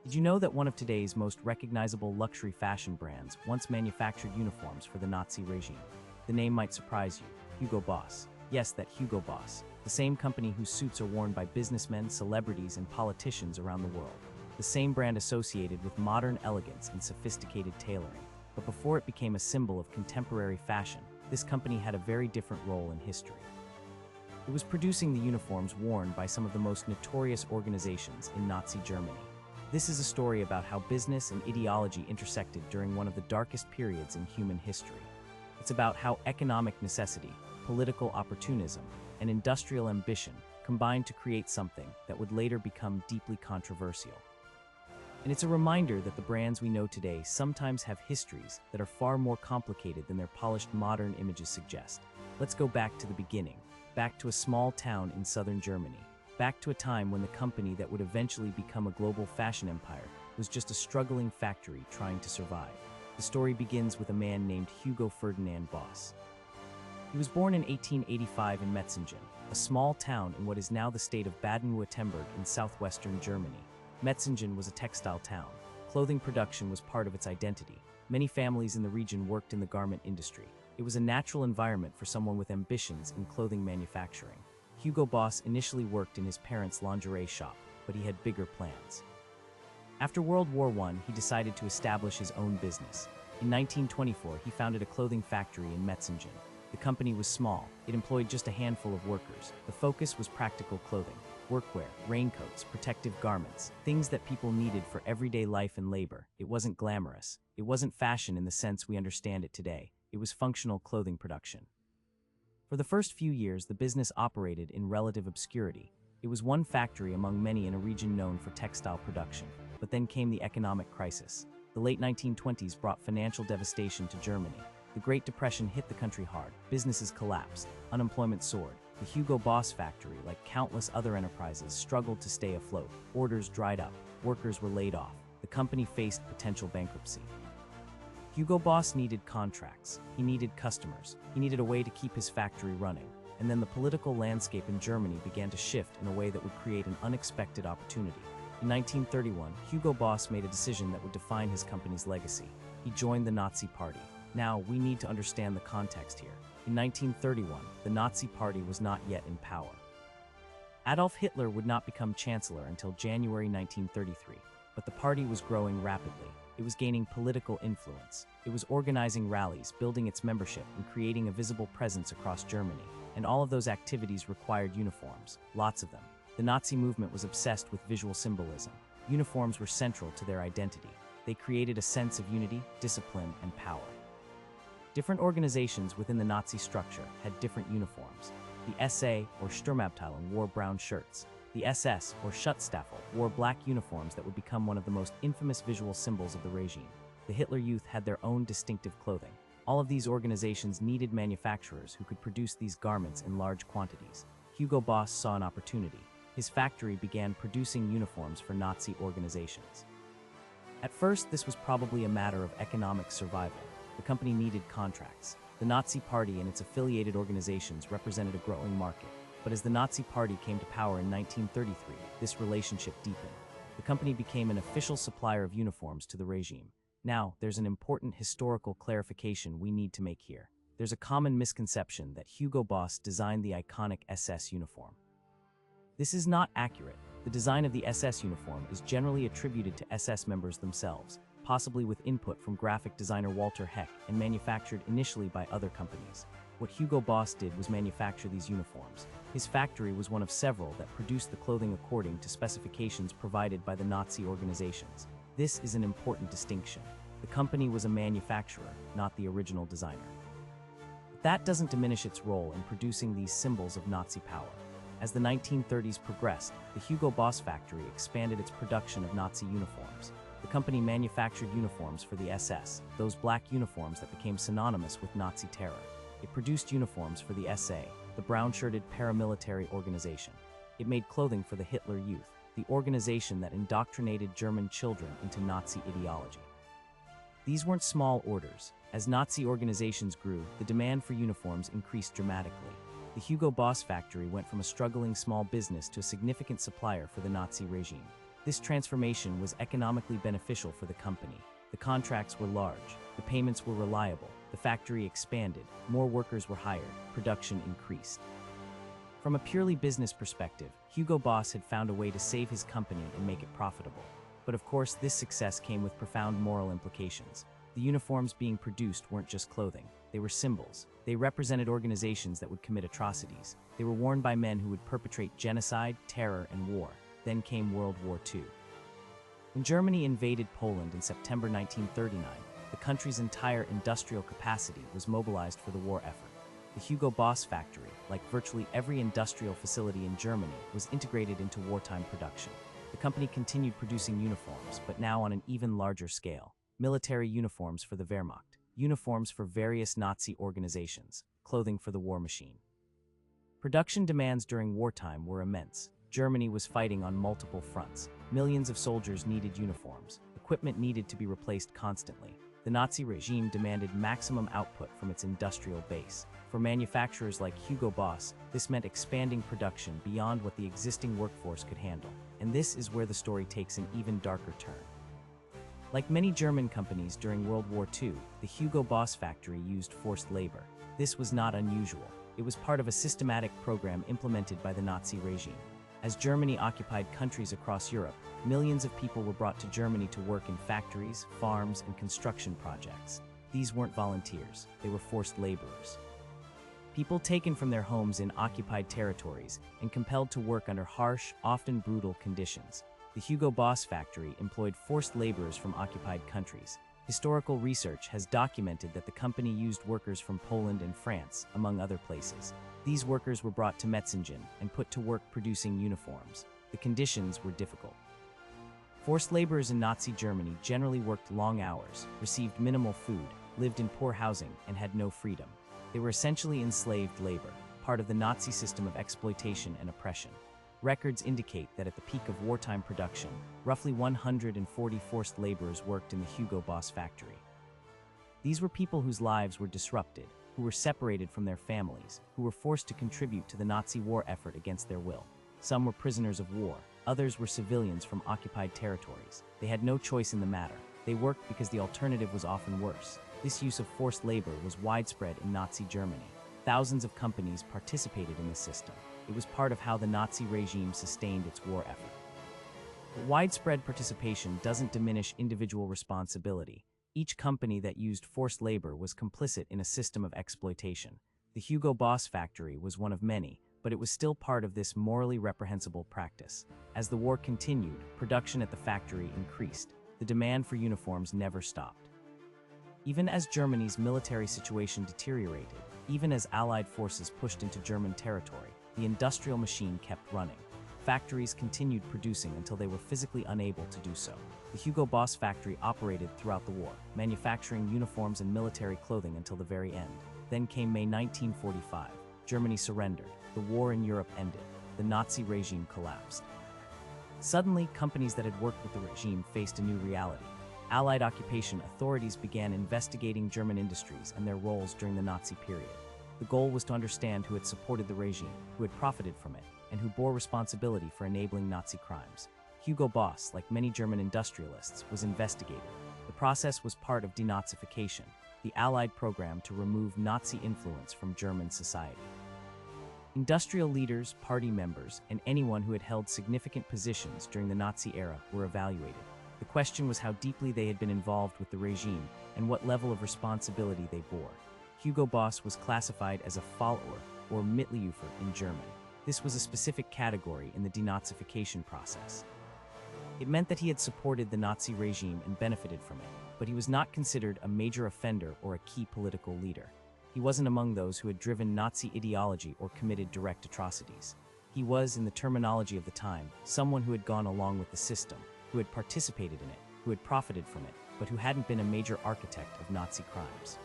Did you know that one of today's most recognizable luxury fashion brands once manufactured uniforms for the Nazi regime? The name might surprise you, Hugo Boss. Yes, that Hugo Boss, the same company whose suits are worn by businessmen, celebrities, and politicians around the world. The same brand associated with modern elegance and sophisticated tailoring. But before it became a symbol of contemporary fashion, this company had a very different role in history. It was producing the uniforms worn by some of the most notorious organizations in Nazi Germany. This is a story about how business and ideology intersected during one of the darkest periods in human history. It's about how economic necessity, political opportunism, and industrial ambition combined to create something that would later become deeply controversial. And it's a reminder that the brands we know today sometimes have histories that are far more complicated than their polished modern images suggest. Let's go back to the beginning, back to a small town in southern Germany, back to a time when the company that would eventually become a global fashion empire was just a struggling factory trying to survive. The story begins with a man named Hugo Ferdinand Boss. He was born in 1885 in Metzingen, a small town in what is now the state of Baden-Württemberg in southwestern Germany. Metzingen was a textile town. Clothing production was part of its identity. Many families in the region worked in the garment industry. It was a natural environment for someone with ambitions in clothing manufacturing. Hugo Boss initially worked in his parents' lingerie shop, but he had bigger plans. After World War I, he decided to establish his own business. In 1924, he founded a clothing factory in Metzingen. The company was small. It employed just a handful of workers. The focus was practical clothing, workwear, raincoats, protective garments, things that people needed for everyday life and labor. It wasn't glamorous. It wasn't fashion in the sense we understand it today. It was functional clothing production. For the first few years, the business operated in relative obscurity. It was one factory among many in a region known for textile production. But then came the economic crisis. The late 1920s brought financial devastation to Germany. The Great Depression hit the country hard. Businesses collapsed. Unemployment soared. The Hugo Boss factory, like countless other enterprises, struggled to stay afloat. Orders dried up. Workers were laid off. The company faced potential bankruptcy. Hugo Boss needed contracts. He needed customers. He needed a way to keep his factory running. And then the political landscape in Germany began to shift in a way that would create an unexpected opportunity. In 1931, Hugo Boss made a decision that would define his company's legacy. He joined the Nazi Party. Now, we need to understand the context here. In 1931, the Nazi Party was not yet in power. Adolf Hitler would not become chancellor until January 1933, but the party was growing rapidly. It was gaining political influence. It was organizing rallies, building its membership, and creating a visible presence across Germany. And all of those activities required uniforms, lots of them. The Nazi movement was obsessed with visual symbolism. Uniforms were central to their identity. They created a sense of unity, discipline, and power. Different organizations within the Nazi structure had different uniforms. The SA, or Sturmabteilung, wore brown shirts. The SS, or Schutzstaffel, wore black uniforms that would become one of the most infamous visual symbols of the regime. The Hitler Youth had their own distinctive clothing. All of these organizations needed manufacturers who could produce these garments in large quantities. Hugo Boss saw an opportunity. His factory began producing uniforms for Nazi organizations. At first, this was probably a matter of economic survival. The company needed contracts. The Nazi Party and its affiliated organizations represented a growing market. But as the Nazi Party came to power in 1933, this relationship deepened. The company became an official supplier of uniforms to the regime. Now, there's an important historical clarification we need to make here. There's a common misconception that Hugo Boss designed the iconic SS uniform. This is not accurate. The design of the SS uniform is generally attributed to SS members themselves, possibly with input from graphic designer Walter Heck, and manufactured initially by other companies. What Hugo Boss did was manufacture these uniforms. His factory was one of several that produced the clothing according to specifications provided by the Nazi organizations. This is an important distinction. The company was a manufacturer, not the original designer. But that doesn't diminish its role in producing these symbols of Nazi power. As the 1930s progressed, the Hugo Boss factory expanded its production of Nazi uniforms. The company manufactured uniforms for the SS, those black uniforms that became synonymous with Nazi terror. It produced uniforms for the SA, the brown-shirted paramilitary organization. It made clothing for the Hitler Youth, the organization that indoctrinated German children into Nazi ideology. These weren't small orders. As Nazi organizations grew, the demand for uniforms increased dramatically. The Hugo Boss factory went from a struggling small business to a significant supplier for the Nazi regime. This transformation was economically beneficial for the company. The contracts were large, the payments were reliable, the factory expanded, more workers were hired, production increased. From a purely business perspective, Hugo Boss had found a way to save his company and make it profitable. But of course, this success came with profound moral implications. The uniforms being produced weren't just clothing. They were symbols. They represented organizations that would commit atrocities. They were worn by men who would perpetrate genocide, terror, and war. Then came World War II. When Germany invaded Poland in September 1939, the country's entire industrial capacity was mobilized for the war effort. The Hugo Boss factory, like virtually every industrial facility in Germany, was integrated into wartime production. The company continued producing uniforms, but now on an even larger scale. Military uniforms for the Wehrmacht, uniforms for various Nazi organizations, clothing for the war machine. Production demands during wartime were immense. Germany was fighting on multiple fronts. Millions of soldiers needed uniforms. Equipment needed to be replaced constantly. The Nazi regime demanded maximum output from its industrial base. For manufacturers like Hugo Boss, this meant expanding production beyond what the existing workforce could handle. And this is where the story takes an even darker turn. Like many German companies during World War II, the Hugo Boss factory used forced labor. This was not unusual. It was part of a systematic program implemented by the Nazi regime. As Germany occupied countries across Europe, millions of people were brought to Germany to work in factories, farms, and construction projects. These weren't volunteers, they were forced laborers. People taken from their homes in occupied territories and compelled to work under harsh, often brutal conditions. The Hugo Boss factory employed forced laborers from occupied countries. Historical research has documented that the company used workers from Poland and France, among other places. These workers were brought to Metzingen and put to work producing uniforms. The conditions were difficult. Forced laborers in Nazi Germany generally worked long hours, received minimal food, lived in poor housing, and had no freedom. They were essentially enslaved labor, part of the Nazi system of exploitation and oppression. Records indicate that at the peak of wartime production, roughly 140 forced laborers worked in the Hugo Boss factory. These were people whose lives were disrupted, who were separated from their families, who were forced to contribute to the Nazi war effort against their will. Some were prisoners of war, others were civilians from occupied territories. They had no choice in the matter. They worked because the alternative was often worse. This use of forced labor was widespread in Nazi Germany. Thousands of companies participated in the system. It was part of how the Nazi regime sustained its war effort. But widespread participation doesn't diminish individual responsibility. Each company that used forced labor was complicit in a system of exploitation. The Hugo Boss factory was one of many, but it was still part of this morally reprehensible practice. As the war continued, production at the factory increased. The demand for uniforms never stopped. Even as Germany's military situation deteriorated, even as Allied forces pushed into German territory, the industrial machine kept running. Factories continued producing until they were physically unable to do so. The Hugo Boss factory operated throughout the war, manufacturing uniforms and military clothing until the very end. Then came May 1945. Germany surrendered. The war in Europe ended. The Nazi regime collapsed. Suddenly, companies that had worked with the regime faced a new reality. Allied occupation authorities began investigating German industries and their roles during the Nazi period. The goal was to understand who had supported the regime, who had profited from it, and who bore responsibility for enabling Nazi crimes. Hugo Boss, like many German industrialists, was investigated. The process was part of denazification, the Allied program to remove Nazi influence from German society. Industrial leaders, party members, and anyone who had held significant positions during the Nazi era were evaluated. The question was how deeply they had been involved with the regime and what level of responsibility they bore. Hugo Boss was classified as a follower, or Mitläufer in German. This was a specific category in the denazification process. It meant that he had supported the Nazi regime and benefited from it, but he was not considered a major offender or a key political leader. He wasn't among those who had driven Nazi ideology or committed direct atrocities. He was, in the terminology of the time, someone who had gone along with the system, who had participated in it, who had profited from it, but who hadn't been a major architect of Nazi crimes.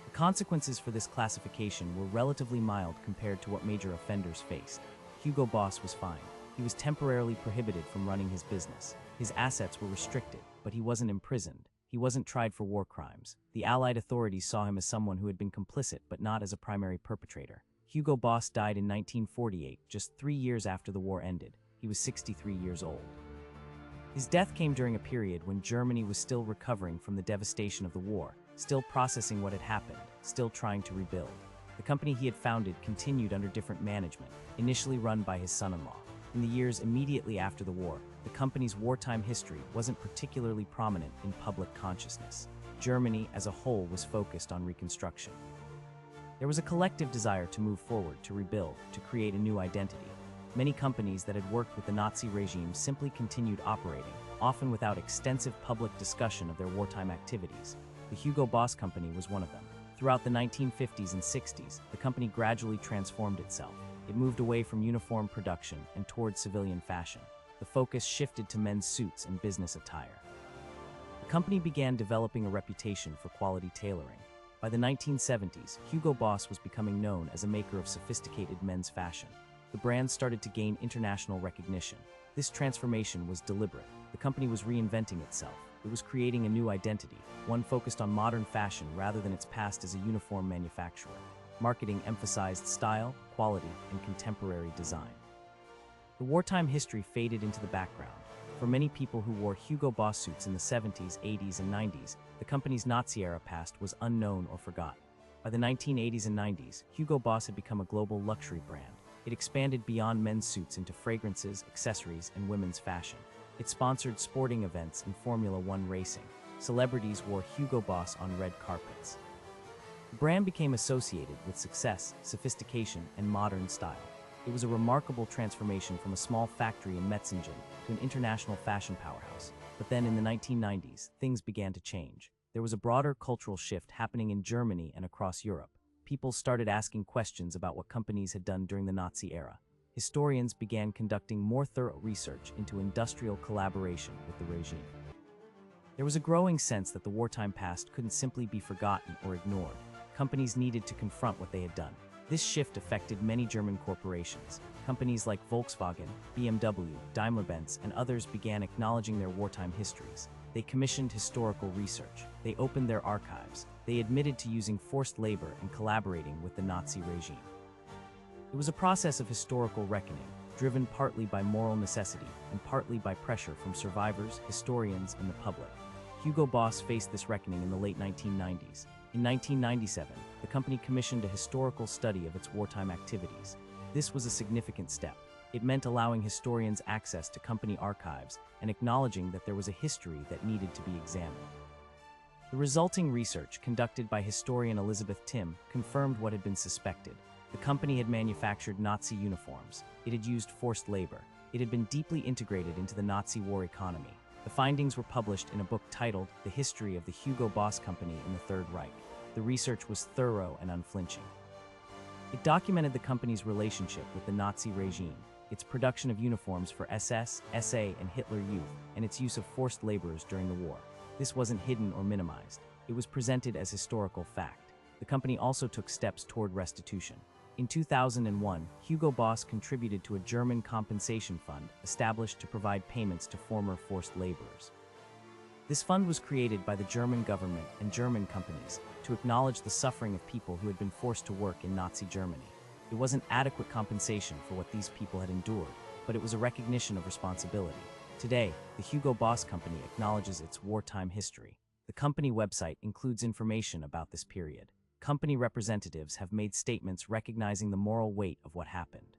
The consequences for this classification were relatively mild compared to what major offenders faced. Hugo Boss was fined. He was temporarily prohibited from running his business. His assets were restricted, but he wasn't imprisoned. He wasn't tried for war crimes. The Allied authorities saw him as someone who had been complicit, but not as a primary perpetrator. Hugo Boss died in 1948, just 3 years after the war ended. He was 63 years old. His death came during a period when Germany was still recovering from the devastation of the war, still processing what had happened, still trying to rebuild. The company he had founded continued under different management, initially run by his son-in-law. In the years immediately after the war, the company's wartime history wasn't particularly prominent in public consciousness. Germany as a whole was focused on reconstruction. There was a collective desire to move forward, to rebuild, to create a new identity. Many companies that had worked with the Nazi regime simply continued operating, often without extensive public discussion of their wartime activities. The Hugo Boss Company was one of them. Throughout the 1950s and 60s, the company gradually transformed itself. It moved away from uniform production and toward civilian fashion. The focus shifted to men's suits and business attire. The company began developing a reputation for quality tailoring. By the 1970s, Hugo Boss was becoming known as a maker of sophisticated men's fashion. The brand started to gain international recognition. This transformation was deliberate. The company was reinventing itself. It was creating a new identity, one focused on modern fashion rather than its past as a uniform manufacturer. Marketing emphasized style, quality, and contemporary design. The wartime history faded into the background. For many people who wore Hugo Boss suits in the 70s, 80s, and 90s, the company's Nazi-era past was unknown or forgotten. By the 1980s and 90s, Hugo Boss had become a global luxury brand. It expanded beyond men's suits into fragrances, accessories, and women's fashion. It sponsored sporting events and Formula One racing. Celebrities wore Hugo Boss on red carpets. The brand became associated with success, sophistication, and modern style. It was a remarkable transformation from a small factory in Metzingen to an international fashion powerhouse. But then in the 1990s, things began to change. There was a broader cultural shift happening in Germany and across Europe. People started asking questions about what companies had done during the Nazi era. Historians began conducting more thorough research into industrial collaboration with the regime. There was a growing sense that the wartime past couldn't simply be forgotten or ignored. Companies needed to confront what they had done. This shift affected many German corporations. Companies like Volkswagen, BMW, Daimler-Benz, and others began acknowledging their wartime histories. They commissioned historical research. They opened their archives. They admitted to using forced labor and collaborating with the Nazi regime. It was a process of historical reckoning, driven partly by moral necessity and partly by pressure from survivors, historians, and the public. Hugo Boss faced this reckoning in the late 1990s. In 1997, the company commissioned a historical study of its wartime activities. This was a significant step. It meant allowing historians access to company archives and acknowledging that there was a history that needed to be examined. The resulting research, conducted by historian Elizabeth Timm, confirmed what had been suspected. The company had manufactured Nazi uniforms. It had used forced labor. It had been deeply integrated into the Nazi war economy. The findings were published in a book titled The History of the Hugo Boss Company in the Third Reich. The research was thorough and unflinching. It documented the company's relationship with the Nazi regime, its production of uniforms for SS, SA, and Hitler Youth, and its use of forced laborers during the war. This wasn't hidden or minimized. It was presented as historical fact. The company also took steps toward restitution. In 2001, Hugo Boss contributed to a German compensation fund established to provide payments to former forced laborers. This fund was created by the German government and German companies to acknowledge the suffering of people who had been forced to work in Nazi Germany. It wasn't adequate compensation for what these people had endured, but it was a recognition of responsibility. Today, the Hugo Boss Company acknowledges its wartime history. The company website includes information about this period. Company representatives have made statements recognizing the moral weight of what happened.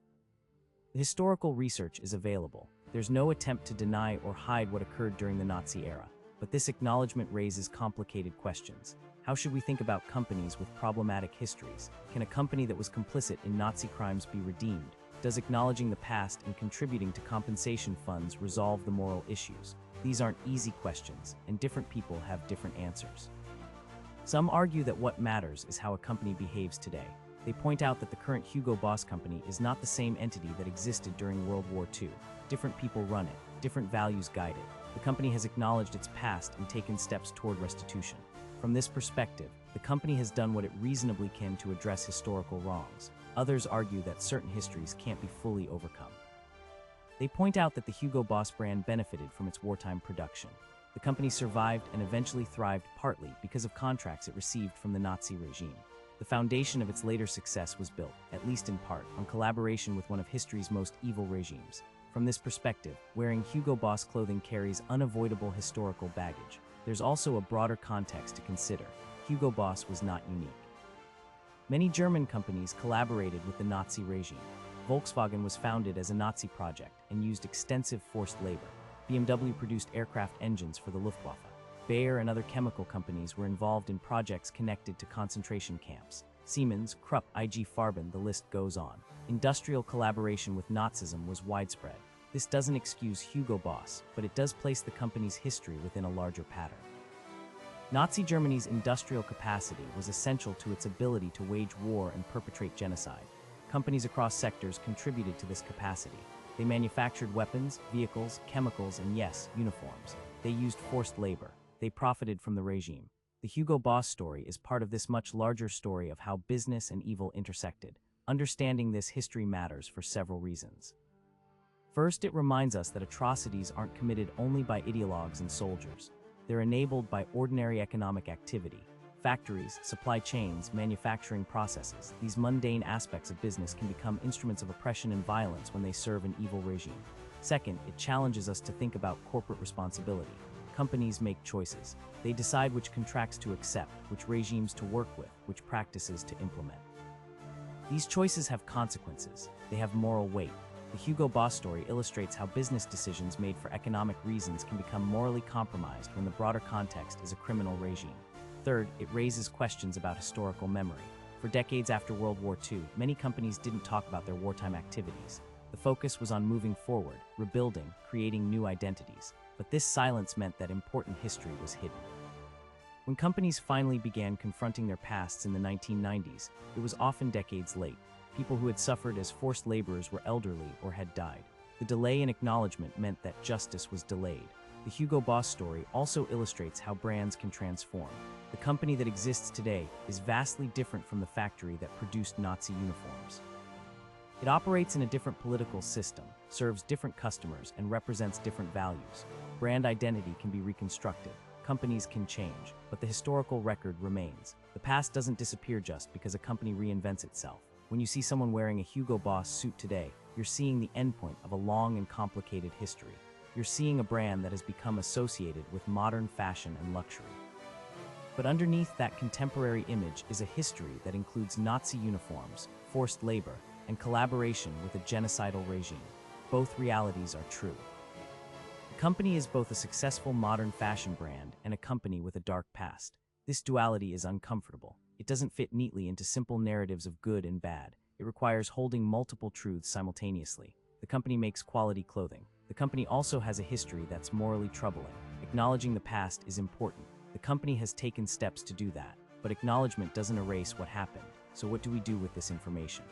The historical research is available. There's no attempt to deny or hide what occurred during the Nazi era, but this acknowledgement raises complicated questions. How should we think about companies with problematic histories? Can a company that was complicit in Nazi crimes be redeemed? Does acknowledging the past and contributing to compensation funds resolve the moral issues? These aren't easy questions, and different people have different answers. Some argue that what matters is how a company behaves today. They point out that the current Hugo Boss Company is not the same entity that existed during World War II. Different people run it, different values guide it. The company has acknowledged its past and taken steps toward restitution. From this perspective, the company has done what it reasonably can to address historical wrongs. Others argue that certain histories can't be fully overcome. They point out that the Hugo Boss brand benefited from its wartime production. The company survived and eventually thrived partly because of contracts it received from the Nazi regime. The foundation of its later success was built, at least in part, on collaboration with one of history's most evil regimes. From this perspective, wearing Hugo Boss clothing carries unavoidable historical baggage. There's also a broader context to consider. Hugo Boss was not unique. Many German companies collaborated with the Nazi regime. Volkswagen was founded as a Nazi project and used extensive forced labor. BMW produced aircraft engines for the Luftwaffe. Bayer and other chemical companies were involved in projects connected to concentration camps. Siemens, Krupp, IG Farben, the list goes on. Industrial collaboration with Nazism was widespread. This doesn't excuse Hugo Boss, but it does place the company's history within a larger pattern. Nazi Germany's industrial capacity was essential to its ability to wage war and perpetrate genocide. Companies across sectors contributed to this capacity. They manufactured weapons, vehicles, chemicals, and yes, uniforms. They used forced labor. They profited from the regime. The Hugo Boss story is part of this much larger story of how business and evil intersected. Understanding this history matters for several reasons. First, it reminds us that atrocities aren't committed only by ideologues and soldiers. They're enabled by ordinary economic activity. Factories, supply chains, manufacturing processes, these mundane aspects of business can become instruments of oppression and violence when they serve an evil regime. Second, it challenges us to think about corporate responsibility. Companies make choices. They decide which contracts to accept, which regimes to work with, which practices to implement. These choices have consequences. They have moral weight. The Hugo Boss story illustrates how business decisions made for economic reasons can become morally compromised when the broader context is a criminal regime. Third, it raises questions about historical memory. For decades after World War II, many companies didn't talk about their wartime activities. The focus was on moving forward, rebuilding, creating new identities. But this silence meant that important history was hidden. When companies finally began confronting their pasts in the 1990s, it was often decades late. People who had suffered as forced laborers were elderly or had died. The delay in acknowledgement meant that justice was delayed. The Hugo Boss story also illustrates how brands can transform. The company that exists today is vastly different from the factory that produced Nazi uniforms. It operates in a different political system, serves different customers, and represents different values. Brand identity can be reconstructed. Companies can change, but the historical record remains. The past doesn't disappear just because a company reinvents itself. When you see someone wearing a Hugo Boss suit today, you're seeing the endpoint of a long and complicated history. You're seeing a brand that has become associated with modern fashion and luxury. But underneath that contemporary image is a history that includes Nazi uniforms, forced labor, and collaboration with a genocidal regime. Both realities are true. The company is both a successful modern fashion brand and a company with a dark past. This duality is uncomfortable. It doesn't fit neatly into simple narratives of good and bad. It requires holding multiple truths simultaneously. The company makes quality clothing. The company also has a history that's morally troubling. Acknowledging the past is important. The company has taken steps to do that, but acknowledgement doesn't erase what happened. So what do we do with this information?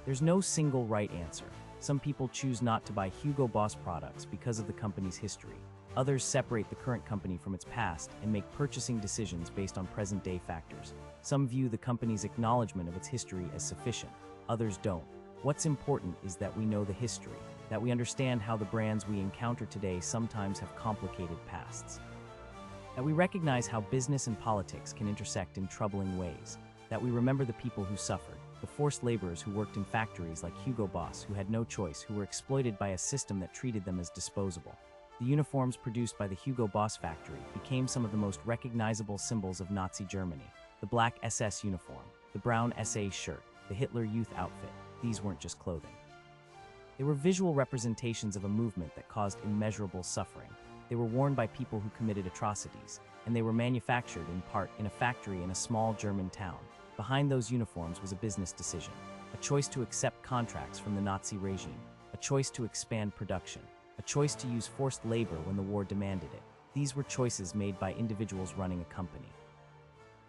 There's no single right answer. Some people choose not to buy Hugo Boss products because of the company's history. Others separate the current company from its past and make purchasing decisions based on present-day factors. Some view the company's acknowledgement of its history as sufficient. Others don't. What's important is that we know the history, that we understand how the brands we encounter today sometimes have complicated pasts, that we recognize how business and politics can intersect in troubling ways, that we remember the people who suffered, the forced laborers who worked in factories like Hugo Boss, who had no choice, who were exploited by a system that treated them as disposable. The uniforms produced by the Hugo Boss factory became some of the most recognizable symbols of Nazi Germany. The black SS uniform, the brown SA shirt, the Hitler Youth outfit. These weren't just clothing. They were visual representations of a movement that caused immeasurable suffering. They were worn by people who committed atrocities, and they were manufactured in part in a factory in a small German town. Behind those uniforms was a business decision, a choice to accept contracts from the Nazi regime, a choice to expand production, a choice to use forced labor when the war demanded it. These were choices made by individuals running a company.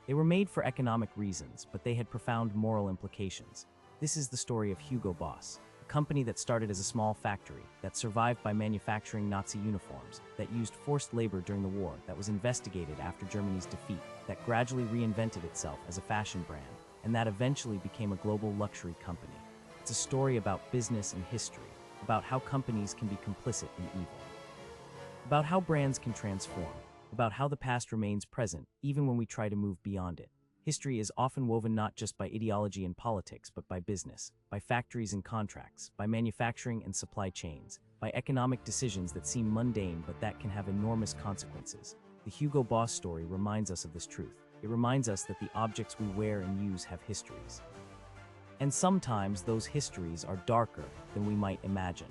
They were made for economic reasons, but they had profound moral implications. This is the story of Hugo Boss, a company that started as a small factory, that survived by manufacturing Nazi uniforms, that used forced labor during the war, that was investigated after Germany's defeat, that gradually reinvented itself as a fashion brand, and that eventually became a global luxury company. It's a story about business and history, about how companies can be complicit in evil, about how brands can transform, about how the past remains present even when we try to move beyond it. History is often woven not just by ideology and politics, but by business, by factories and contracts, by manufacturing and supply chains, by economic decisions that seem mundane but that can have enormous consequences. The Hugo Boss story reminds us of this truth. It reminds us that the objects we wear and use have histories. And sometimes those histories are darker than we might imagine.